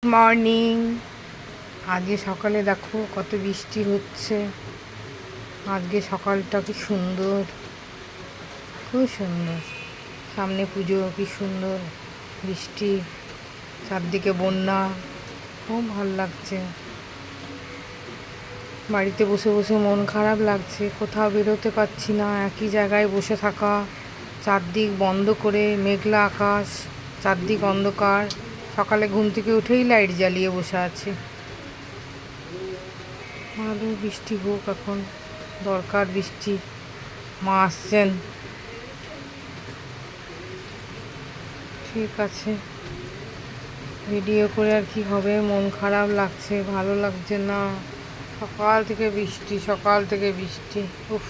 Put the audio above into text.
Morning. আজকে সকালে দেখো কত বৃষ্টি হচ্ছে। আজকে সকালটা কি সুন্দর, খুব সুন্দর। সামনে পুজো, কি সুন্দর বৃষ্টি, চারদিকে বন্যা, খুব ভালো লাগছে। বাড়িতে বসে বসে মন খারাপ লাগছে, কোথাও বেরোতে পারছি না, একই জায়গায় বসে থাকা, চারদিক বন্ধ করে মেঘলা আকাশ, চারদিক অন্ধকার। সকালে ঘুম থেকে উঠেই লাইট জ্বালিয়ে বসে আছি। ভালো বৃষ্টি হোক, এখন দরকার বৃষ্টি। মা আসছেন, ঠিক আছে। ভিডিও করে আর কি হবে, মন খারাপ লাগছে, ভালো লাগছে না। সকাল থেকে বৃষ্টি, সকাল থেকে বৃষ্টি, উফ।